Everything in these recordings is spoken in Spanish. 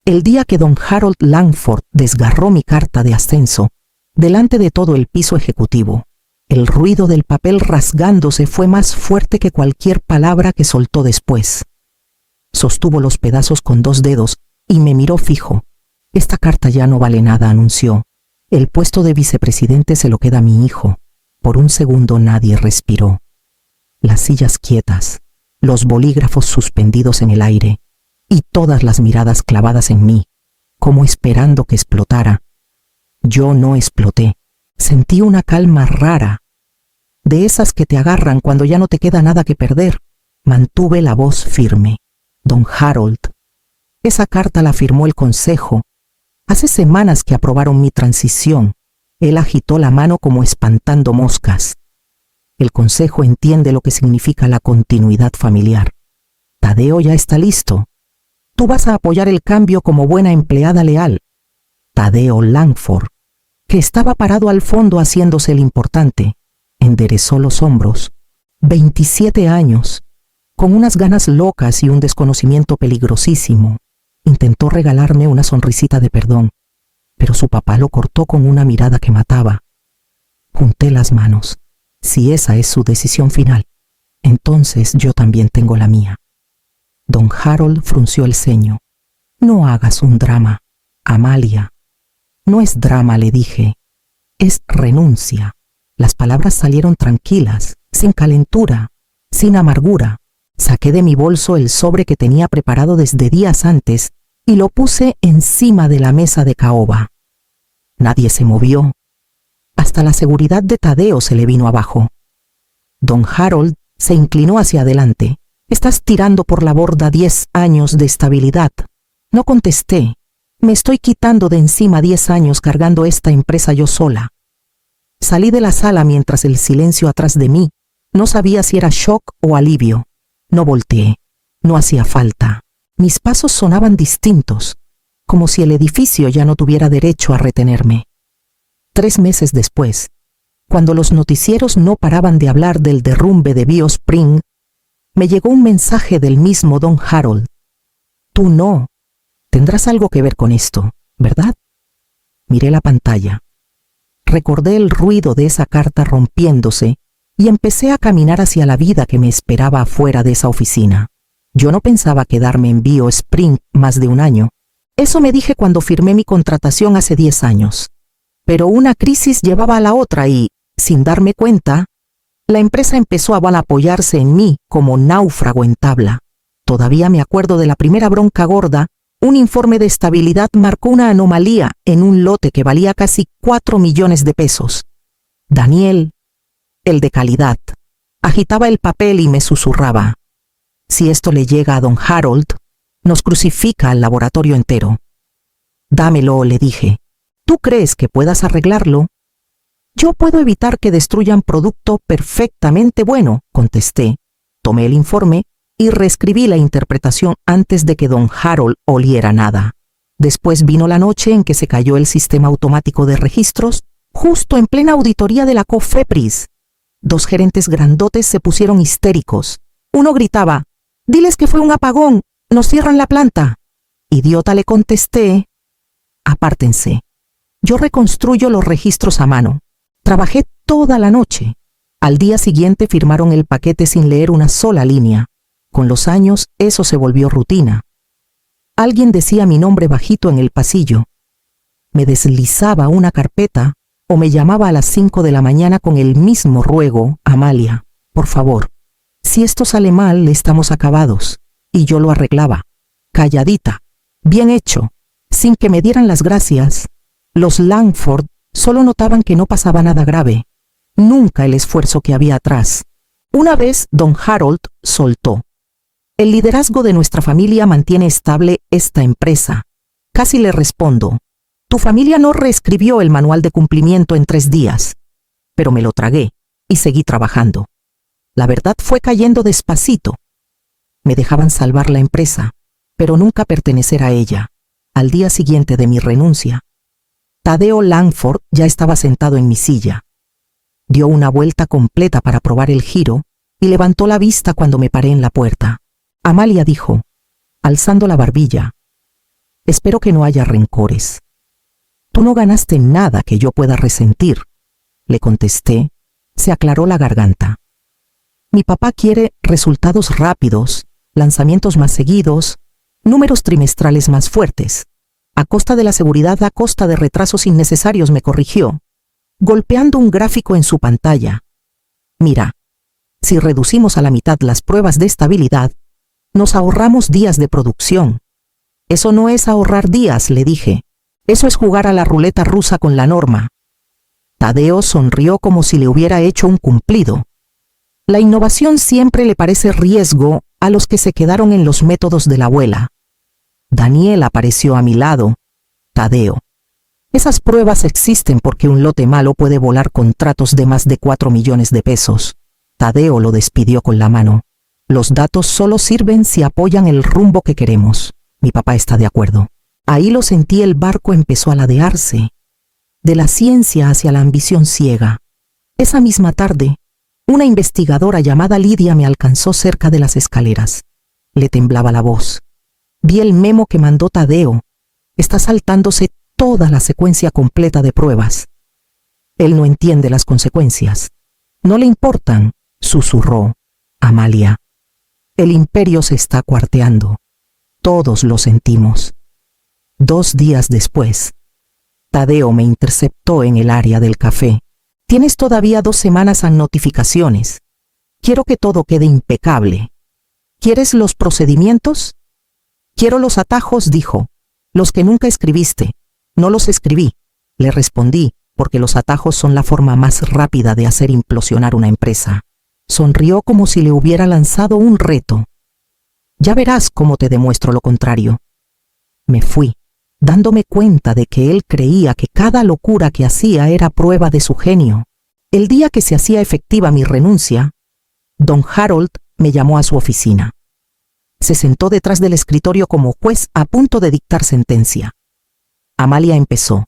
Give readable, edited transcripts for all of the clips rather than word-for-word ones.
El día que don Harold Langford desgarró mi carta de ascenso, delante de todo el piso ejecutivo, el ruido del papel rasgándose fue más fuerte que cualquier palabra que soltó después. Sostuvo los pedazos con 2 dedos y me miró fijo. Esta carta ya no vale nada, anunció. El puesto de vicepresidente se lo queda a mi hijo. Por un segundo nadie respiró. Las sillas quietas, los bolígrafos suspendidos en el aire y todas las miradas clavadas en mí, como esperando que explotara. Yo no exploté. Sentí una calma rara, de esas que te agarran cuando ya no te queda nada que perder. Mantuve la voz firme. Don Harold, esa carta la firmó el consejo. Hace semanas que aprobaron mi transición. Él agitó la mano como espantando moscas. El consejo entiende lo que significa la continuidad familiar. Tadeo ya está listo. Tú vas a apoyar el cambio como buena empleada leal. Tadeo Langford, que estaba parado al fondo haciéndose el importante, enderezó los hombros. 27 años, con unas ganas locas y un desconocimiento peligrosísimo. Intentó regalarme una sonrisita de perdón, pero su papá lo cortó con una mirada que mataba. Junté las manos. Si esa es su decisión final, entonces yo también tengo la mía. Don Harold frunció el ceño. No hagas un drama, Amalia. No es drama, le dije. Es renuncia. Las palabras salieron tranquilas, sin calentura, sin amargura. Saqué de mi bolso el sobre que tenía preparado desde días antes y lo puse encima de la mesa de caoba. Nadie se movió. Hasta la seguridad de Tadeo se le vino abajo. Don Harold se inclinó hacia adelante. Estás tirando por la borda 10 años de estabilidad. No contesté. Me estoy quitando de encima 10 años cargando esta empresa yo sola. Salí de la sala mientras el silencio atrás de mí no sabía si era shock o alivio. No volteé. No hacía falta. Mis pasos sonaban distintos, como si el edificio ya no tuviera derecho a retenerme. 3 meses después, cuando los noticieros no paraban de hablar del derrumbe de BioSpring, me llegó un mensaje del mismo don Harold. Tú no. Tendrás algo que ver con esto, ¿verdad? Miré la pantalla. Recordé el ruido de esa carta rompiéndose y empecé a caminar hacia la vida que me esperaba afuera de esa oficina. Yo no pensaba quedarme en BioSpring más de 1 año. Eso me dije cuando firmé mi contratación hace 10 años. Pero una crisis llevaba a la otra y, sin darme cuenta, la empresa empezó a apoyarse en mí como náufrago en tabla. Todavía me acuerdo de la primera bronca gorda. Un informe de estabilidad marcó una anomalía en un lote que valía casi 4 millones de pesos. Daniel, el de calidad, agitaba el papel y me susurraba. Si esto le llega a don Harold, nos crucifica al laboratorio entero. Dámelo, le dije. ¿Tú crees que puedas arreglarlo? Yo puedo evitar que destruyan producto perfectamente bueno, contesté. Tomé el informe y reescribí la interpretación antes de que don Harold oliera nada. Después vino la noche en que se cayó el sistema automático de registros, justo en plena auditoría de la COFEPRIS. 2 gerentes grandotes se pusieron histéricos. Uno gritaba, «Diles que fue un apagón, nos cierran la planta». Idiota, le contesté, «Apártense. Yo reconstruyo los registros a mano. Trabajé toda la noche». Al día siguiente firmaron el paquete sin leer una sola línea. Con los años, eso se volvió rutina. Alguien decía mi nombre bajito en el pasillo. Me deslizaba una carpeta o me llamaba a las 5 de la mañana con el mismo ruego, «Amalia, por favor, si esto sale mal, estamos acabados». Y yo lo arreglaba. Calladita. Bien hecho. Sin que me dieran las gracias. Los Langford solo notaban que no pasaba nada grave. Nunca el esfuerzo que había atrás. Una vez, don Harold soltó. El liderazgo de nuestra familia mantiene estable esta empresa. Casi le respondo. Tu familia no reescribió el manual de cumplimiento en 3 días. Pero me lo tragué y seguí trabajando. La verdad fue cayendo despacito. Me dejaban salvar la empresa, pero nunca pertenecer a ella. Al día siguiente de mi renuncia, Tadeo Langford ya estaba sentado en mi silla. Dio una vuelta completa para probar el giro y levantó la vista cuando me paré en la puerta. Amalia, dijo, alzando la barbilla. Espero que no haya rencores. Tú no ganaste nada que yo pueda resentir, le contesté. Se aclaró la garganta. Mi papá quiere resultados rápidos, lanzamientos más seguidos, números trimestrales más fuertes. A costa de la seguridad, a costa de retrasos innecesarios, me corrigió, golpeando un gráfico en su pantalla. Mira, si reducimos a la mitad las pruebas de estabilidad, nos ahorramos días de producción. Eso no es ahorrar días, le dije. Eso es jugar a la ruleta rusa con la norma. Tadeo sonrió como si le hubiera hecho un cumplido. La innovación siempre le parece riesgo a los que se quedaron en los métodos de la abuela. Daniel apareció a mi lado. Tadeo. Esas pruebas existen porque un lote malo puede volar contratos de más de 4 millones de pesos. Tadeo lo despidió con la mano. Los datos solo sirven si apoyan el rumbo que queremos. Mi papá está de acuerdo. Ahí lo sentí, el barco empezó a ladearse. De la ciencia hacia la ambición ciega. Esa misma tarde, una investigadora llamada Lidia me alcanzó cerca de las escaleras. Le temblaba la voz. Vi el memo que mandó Tadeo. Está saltándose toda la secuencia completa de pruebas. Él no entiende las consecuencias. No le importan, susurró Amalia. El imperio se está cuarteando. Todos lo sentimos. 2 días después, Tadeo me interceptó en el área del café. Tienes todavía 2 semanas a notificaciones. Quiero que todo quede impecable. ¿Quieres los procedimientos? Quiero los atajos, dijo. Los que nunca escribiste. No los escribí, le respondí, porque los atajos son la forma más rápida de hacer implosionar una empresa. Sonrió como si le hubiera lanzado un reto. Ya verás cómo te demuestro lo contrario. Me fui, dándome cuenta de que él creía que cada locura que hacía era prueba de su genio. El día que se hacía efectiva mi renuncia, don Harold me llamó a su oficina. Se sentó detrás del escritorio como juez a punto de dictar sentencia. Amalia empezó.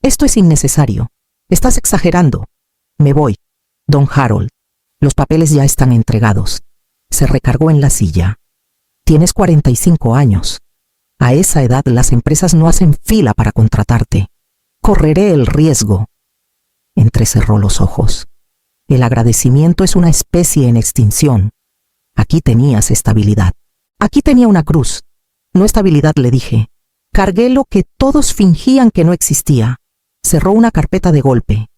Esto es innecesario. Estás exagerando. Me voy. Don Harold, los papeles ya están entregados. Se recargó en la silla. Tienes 45 años. A esa edad las empresas no hacen fila para contratarte. Correré el riesgo. Entrecerró los ojos. El agradecimiento es una especie en extinción. Aquí tenías estabilidad. Aquí tenía una cruz. No estabilidad, le dije. Cargué lo que todos fingían que no existía. Cerró una carpeta de golpe.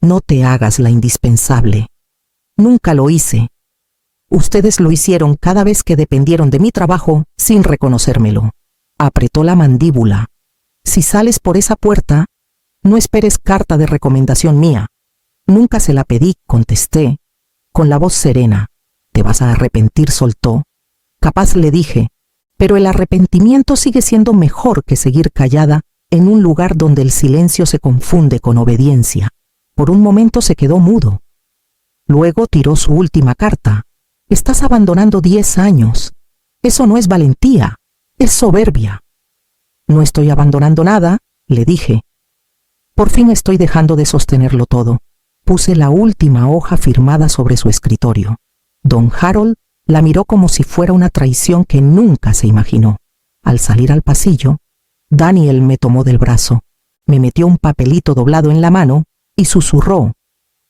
No te hagas la indispensable. Nunca lo hice. Ustedes lo hicieron cada vez que dependieron de mi trabajo sin reconocérmelo. Apretó la mandíbula. Si sales por esa puerta, no esperes carta de recomendación mía. Nunca se la pedí, contesté, con la voz serena. Te vas a arrepentir, soltó. Capaz, le dije, pero el arrepentimiento sigue siendo mejor que seguir callada en un lugar donde el silencio se confunde con obediencia. Por un momento se quedó mudo. Luego tiró su última carta. Estás abandonando 10 años. Eso no es valentía, es soberbia. No estoy abandonando nada, le dije. Por fin estoy dejando de sostenerlo todo. Puse la última hoja firmada sobre su escritorio. Don Harold la miró como si fuera una traición que nunca se imaginó. Al salir al pasillo, Daniel me tomó del brazo, me metió un papelito doblado en la mano y susurró.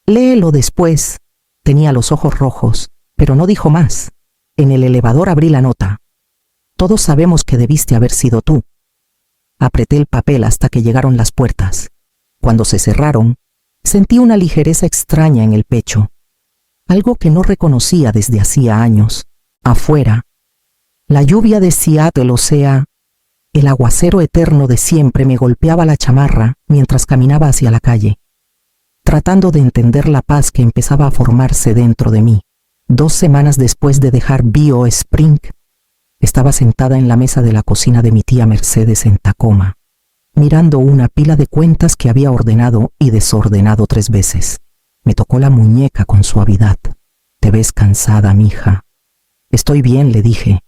Léelo después. Tenía los ojos rojos, pero no dijo más. En el elevador abrí la nota. Todos sabemos que debiste haber sido tú. Apreté el papel hasta que llegaron las puertas. Cuando se cerraron, sentí una ligereza extraña en el pecho. Algo que no reconocía desde hacía años. Afuera, la lluvia de Seattle, o sea, el aguacero eterno de siempre, me golpeaba la chamarra mientras caminaba hacia la calle, tratando de entender la paz que empezaba a formarse dentro de mí. 2 semanas después de dejar Bio Spring, estaba sentada en la mesa de la cocina de mi tía Mercedes en Tacoma, mirando una pila de cuentas que había ordenado y desordenado 3 veces. Me tocó la muñeca con suavidad. Te ves cansada, mija. Estoy bien, le dije.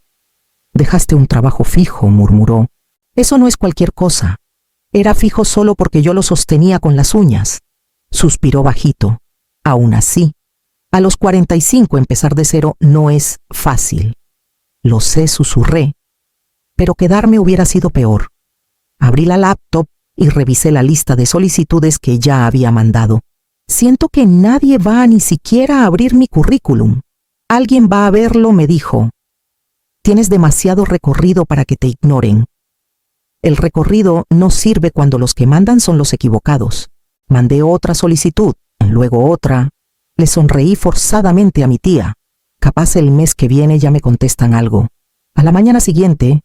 Dejaste un trabajo fijo, murmuró. Eso no es cualquier cosa. Era fijo solo porque yo lo sostenía con las uñas. Suspiró bajito. Aún así, a los 45 empezar de cero no es fácil. Lo sé, susurré. pero quedarme hubiera sido peor. Abrí la laptop y revisé la lista de solicitudes que ya había mandado. Siento que nadie va ni siquiera a abrir mi currículum. Alguien va a verlo, me dijo. Tienes demasiado recorrido para que te ignoren. El recorrido no sirve cuando los que mandan son los equivocados. Mandé otra solicitud, luego otra. Le sonreí forzadamente a mi tía. Capaz el mes que viene ya me contestan algo. A la mañana siguiente,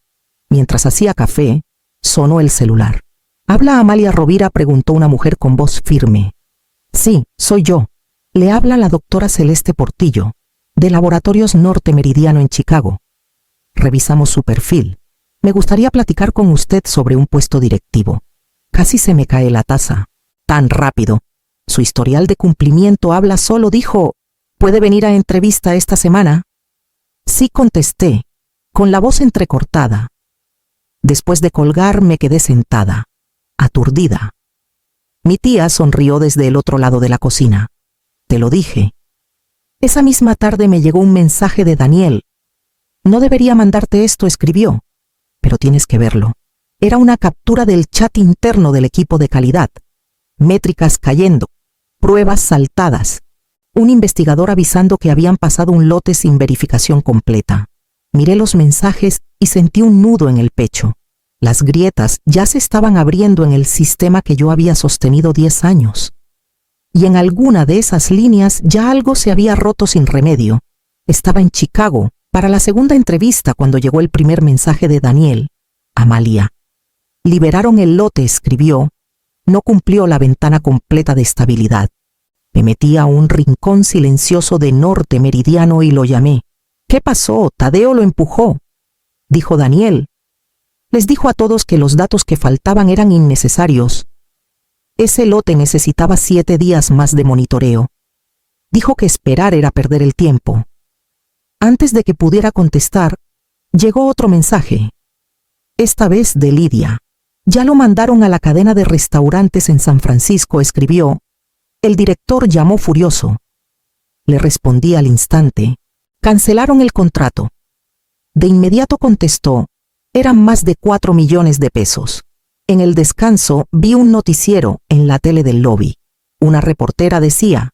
mientras hacía café, sonó el celular. ¿Habla Amalia Rovira?, preguntó una mujer con voz firme. Sí, soy yo. Le habla la doctora Celeste Portillo, de Laboratorios Norte Meridiano en Chicago. Revisamos su perfil. Me gustaría platicar con usted sobre un puesto directivo. Casi se me cae la taza. Tan rápido. Su historial de cumplimiento habla solo, dijo. ¿Puede venir a entrevista esta semana? Sí, contesté, con la voz entrecortada. Después de colgar me quedé sentada, aturdida. Mi tía sonrió desde el otro lado de la cocina. Te lo dije. Esa misma tarde me llegó un mensaje de Daniel. No debería mandarte esto, escribió, pero tienes que verlo. Era una captura del chat interno del equipo de calidad. Métricas cayendo, pruebas saltadas. Un investigador avisando que habían pasado un lote sin verificación completa. Miré los mensajes y sentí un nudo en el pecho. Las grietas ya se estaban abriendo en el sistema que yo había sostenido 10 años. Y en alguna de esas líneas ya algo se había roto sin remedio. Estaba en Chicago para la segunda entrevista cuando llegó el primer mensaje de Daniel. Amalia. Liberaron el lote, escribió. No cumplió la ventana completa de estabilidad. Me metí a un rincón silencioso de Norte Meridiano y lo llamé. ¿Qué pasó? Tadeo lo empujó, dijo Daniel. Les dijo a todos que los datos que faltaban eran innecesarios. Ese lote necesitaba 7 días más de monitoreo. Dijo que esperar era perder el tiempo. Antes de que pudiera contestar, llegó otro mensaje. Esta vez de Lidia. Ya lo mandaron a la cadena de restaurantes en San Francisco, escribió. El director llamó furioso. Le respondí al instante. Cancelaron el contrato. De inmediato contestó. Eran más de 4 millones de pesos. En el descanso vi un noticiero en la tele del lobby. Una reportera decía,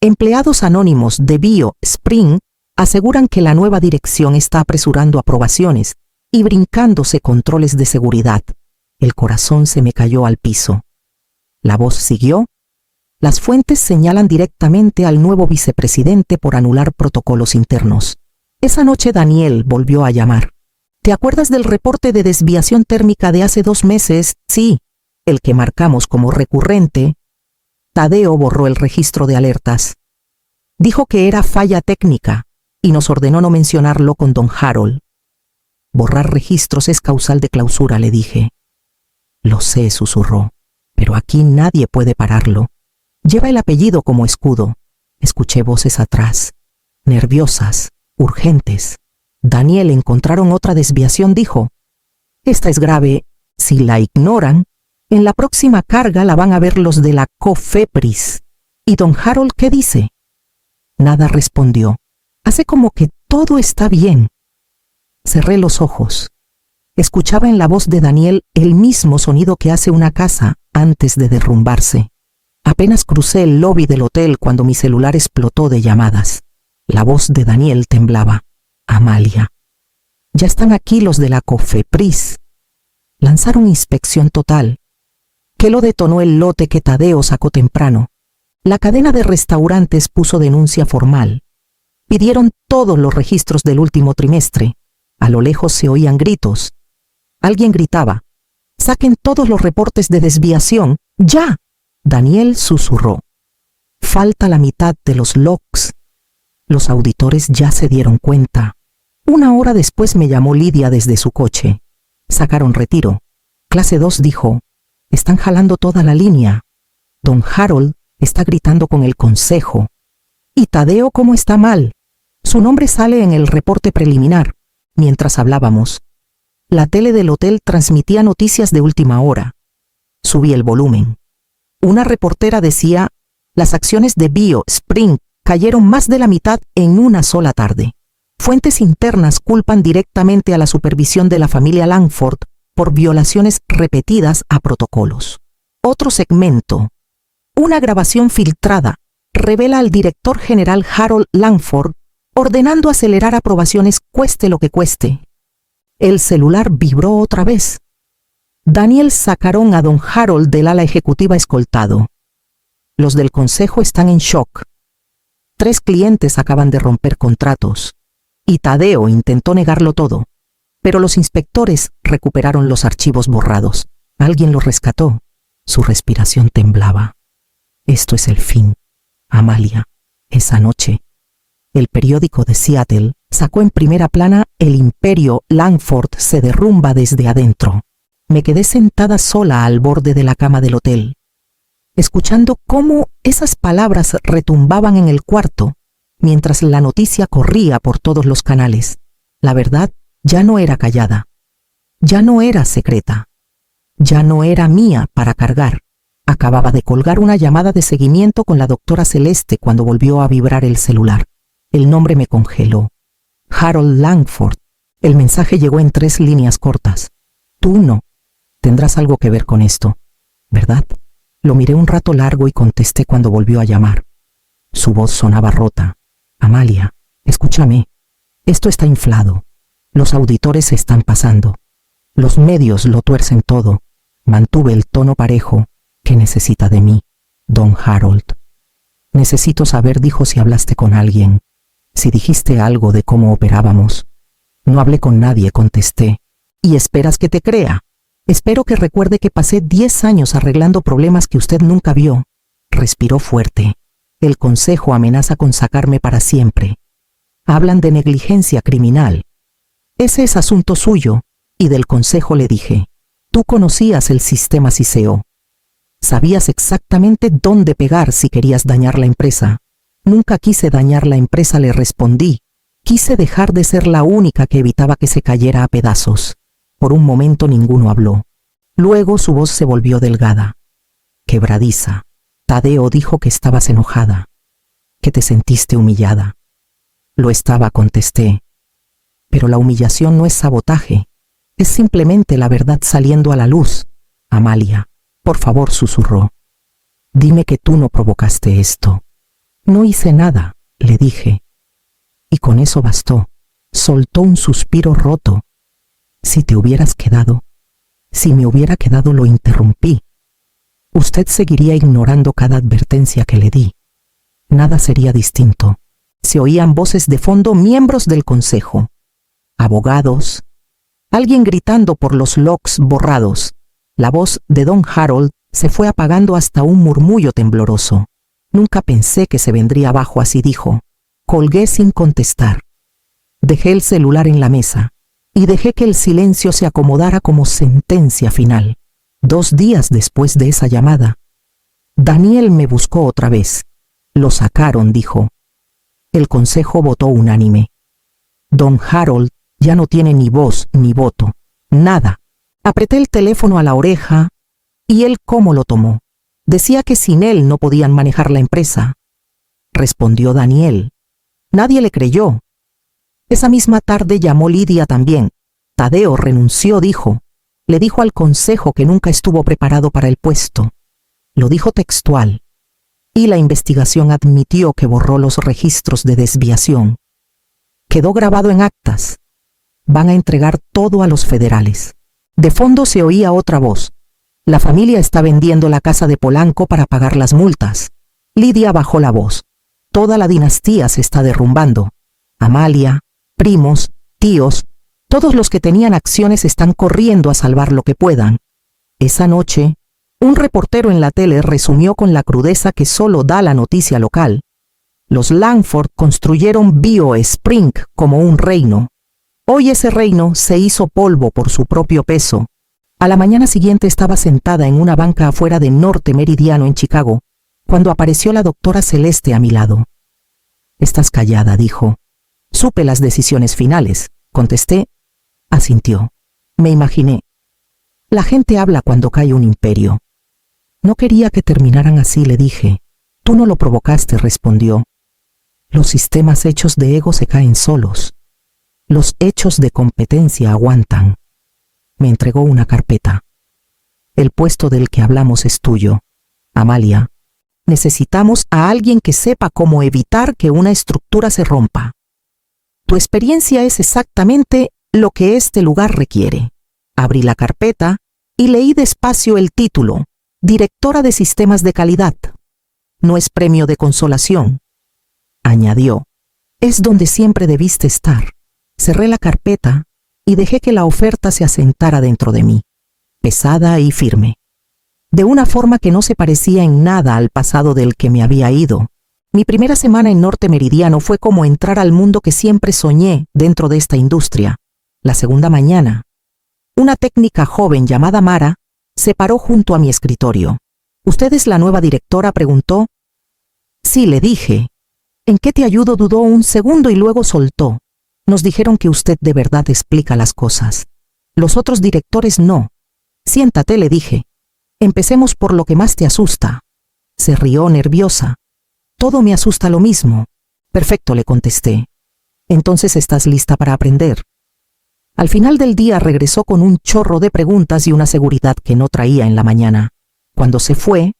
empleados anónimos de BioSpring aseguran que la nueva dirección está apresurando aprobaciones y brincándose controles de seguridad. El corazón se me cayó al piso. La voz siguió. Las fuentes señalan directamente al nuevo vicepresidente por anular protocolos internos. Esa noche Daniel volvió a llamar. ¿Te acuerdas del reporte de desviación térmica de hace 2 meses? Sí, el que marcamos como recurrente. Tadeo borró el registro de alertas. Dijo que era falla técnica y nos ordenó no mencionarlo con don Harold. Borrar registros es causal de clausura, le dije. Lo sé, susurró, pero aquí nadie puede pararlo. Lleva el apellido como escudo. Escuché voces atrás, nerviosas, urgentes. Daniel, encontraron otra desviación, dijo. Esta es grave. Si la ignoran, en la próxima carga la van a ver los de la COFEPRIS. ¿Y don Harold qué dice? Nada respondió. Hace como que todo está bien. Cerré los ojos. Escuchaba en la voz de Daniel el mismo sonido que hace una casa antes de derrumbarse. Apenas crucé el lobby del hotel cuando mi celular explotó de llamadas. La voz de Daniel temblaba. Amalia. Ya están aquí los de la COFEPRIS. Lanzaron inspección total. ¿Qué lo detonó el lote que Tadeo sacó temprano? La cadena de restaurantes puso denuncia formal. Pidieron todos los registros del último trimestre. A lo lejos se oían gritos. Alguien gritaba. Saquen todos los reportes de desviación. ¡Ya! Daniel susurró. Falta la mitad de los logs. Los auditores ya se dieron cuenta. 1 hora después me llamó Lidia desde su coche. Sacaron retiro. Clase 2 dijo, están jalando toda la línea. Don Harold está gritando con el consejo. ¿Y Tadeo cómo está mal? Su nombre sale en el reporte preliminar. Mientras hablábamos, la tele del hotel transmitía noticias de última hora. Subí el volumen. Una reportera decía, las acciones de BioSpring cayeron más de la mitad en una sola tarde. Fuentes internas culpan directamente a la supervisión de la familia Langford por violaciones repetidas a protocolos. Otro segmento. Una grabación filtrada revela al director general Harold Langford ordenando acelerar aprobaciones cueste lo que cueste. El celular vibró otra vez. Daniel sacaron a don Harold del ala ejecutiva escoltado. Los del consejo están en shock. 3 clientes acaban de romper contratos. Y Tadeo intentó negarlo todo. Pero los inspectores recuperaron los archivos borrados. Alguien los rescató. Su respiración temblaba. Esto es el fin. Amalia, esa noche, el periódico de Seattle sacó en primera plana El imperio Langford se derrumba desde adentro. Me quedé sentada sola al borde de la cama del hotel, escuchando cómo esas palabras retumbaban en el cuarto, mientras la noticia corría por todos los canales. La verdad ya no era callada, ya no era secreta, ya no era mía para cargar. Acababa de colgar una llamada de seguimiento con la doctora Celeste cuando volvió a vibrar el celular. El nombre me congeló. Harold Langford. El mensaje llegó en 3 líneas cortas. Tú no. Tendrás algo que ver con esto, ¿verdad? Lo miré un rato largo y contesté cuando volvió a llamar. Su voz sonaba rota. Amalia, escúchame. Esto está inflado. Los auditores se están pasando. Los medios lo tuercen todo. Mantuve el tono parejo. ¿Qué necesita de mí, don Harold? Necesito saber, dijo, si hablaste con alguien, si dijiste algo de cómo operábamos. No hablé con nadie, contesté. ¿Y esperas que te crea? Espero que recuerde que pasé 10 años arreglando problemas que usted nunca vio. Respiró fuerte. El consejo amenaza con sacarme para siempre. Hablan de negligencia criminal. Ese es asunto suyo. Y del consejo le dije. Tú conocías el sistema Ciceo. Sabías exactamente dónde pegar si querías dañar la empresa. Nunca quise dañar la empresa, le respondí. Quise dejar de ser la única que evitaba que se cayera a pedazos. Por un momento ninguno habló. Luego su voz se volvió delgada, quebradiza. Tadeo dijo que estabas enojada, que te sentiste humillada. Lo estaba, contesté. Pero la humillación no es sabotaje. Es simplemente la verdad saliendo a la luz. Amalia. Por favor, susurró. Dime que tú no provocaste esto. No hice nada, le dije. Y con eso bastó. Soltó un suspiro roto. Si te hubieras quedado, si me hubiera quedado, lo interrumpí. Usted seguiría ignorando cada advertencia que le di. Nada sería distinto. Se oían voces de fondo, miembros del consejo, abogados, alguien gritando por los logs borrados. La voz de don Harold se fue apagando hasta un murmullo tembloroso. Nunca pensé que se vendría abajo así, dijo. Colgué sin contestar. Dejé el celular en la mesa y dejé que el silencio se acomodara como sentencia final. 2 días después de esa llamada, Daniel me buscó otra vez. Lo sacaron, dijo. El consejo votó unánime. Don Harold ya no tiene ni voz ni voto. Nada. Apreté el teléfono a la oreja, y él cómo lo tomó. Decía que sin él no podían manejar la empresa. Respondió Daniel. Nadie le creyó. Esa misma tarde llamó Lidia también. Tadeo renunció, dijo. Le dijo al consejo que nunca estuvo preparado para el puesto. Lo dijo textual. Y la investigación admitió que borró los registros de desviación. Quedó grabado en actas. Van a entregar todo a los federales. De fondo se oía otra voz. La familia está vendiendo la casa de Polanco para pagar las multas. Lidia bajó la voz. Toda la dinastía se está derrumbando. Amalia, primos, tíos, todos los que tenían acciones están corriendo a salvar lo que puedan. Esa noche, un reportero en la tele resumió con la crudeza que solo da la noticia local. Los Langford construyeron Bio Spring como un reino. Hoy ese reino se hizo polvo por su propio peso. A la mañana siguiente estaba sentada en una banca afuera de Norte Meridiano en Chicago, cuando apareció la doctora Celeste a mi lado. Estás callada, dijo. Supe las decisiones finales, contesté. Asintió. Me imaginé. La gente habla cuando cae un imperio. No quería que terminaran así, le dije. Tú no lo provocaste, respondió. Los sistemas hechos de ego se caen solos. Los hechos de competencia aguantan. Me entregó una carpeta. El puesto del que hablamos es tuyo, Amalia. Necesitamos a alguien que sepa cómo evitar que una estructura se rompa. Tu experiencia es exactamente lo que este lugar requiere. Abrí la carpeta y leí despacio el título: Directora de Sistemas de Calidad. No es premio de consolación. Añadió: es donde siempre debiste estar. Cerré la carpeta y dejé que la oferta se asentara dentro de mí, pesada y firme. De una forma que no se parecía en nada al pasado del que me había ido. Mi primera semana en Norte Meridiano fue como entrar al mundo que siempre soñé dentro de esta industria. La segunda mañana, una técnica joven llamada Mara se paró junto a mi escritorio. ¿Usted es la nueva directora?, preguntó. Sí, le dije. ¿En qué te ayudo?, dudó un segundo y luego soltó. Nos dijeron que usted de verdad explica las cosas. Los otros directores no. Siéntate, le dije. Empecemos por lo que más te asusta. Se rió nerviosa. Todo me asusta lo mismo. Perfecto, le contesté. Entonces estás lista para aprender. Al final del día regresó con un chorro de preguntas y una seguridad que no traía en la mañana. Cuando se fue,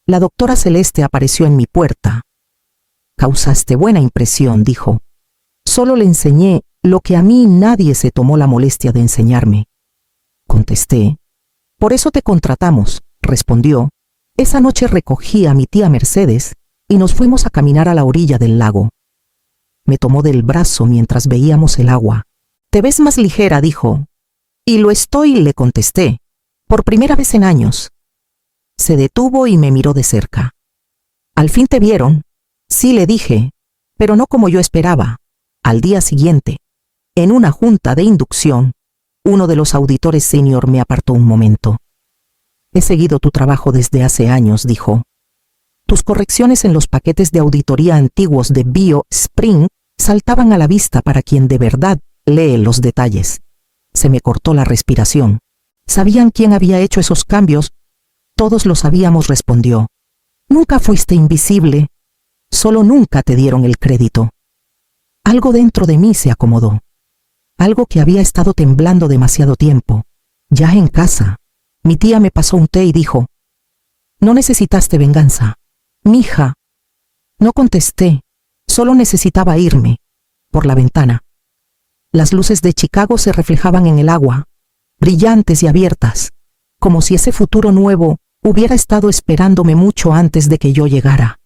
la doctora Celeste apareció en mi puerta. Causaste buena impresión, dijo. Solo le enseñé lo que a mí nadie se tomó la molestia de enseñarme. Contesté. Por eso te contratamos, respondió. Esa noche recogí a mi tía Mercedes y nos fuimos a caminar a la orilla del lago. Me tomó del brazo mientras veíamos el agua. Te ves más ligera, dijo. Y lo estoy, le contesté. Por primera vez en años. Se detuvo y me miró de cerca. ¿Al fin te vieron? Sí, le dije, pero no como yo esperaba. Al día siguiente, en una junta de inducción, uno de los auditores senior me apartó un momento. He seguido tu trabajo desde hace años, dijo. Tus correcciones en los paquetes de auditoría antiguos de BioSpring saltaban a la vista para quien de verdad lee los detalles. Se me cortó la respiración. ¿Sabían quién había hecho esos cambios? Todos lo sabíamos, respondió. Nunca fuiste invisible, solo nunca te dieron el crédito. Algo dentro de mí se acomodó. Algo que había estado temblando demasiado tiempo. Ya en casa, mi tía me pasó un té y dijo: no necesitaste venganza, mija. No contesté, solo necesitaba irme. Por la ventana. Las luces de Chicago se reflejaban en el agua, brillantes y abiertas, como si ese futuro nuevo hubiera estado esperándome mucho antes de que yo llegara.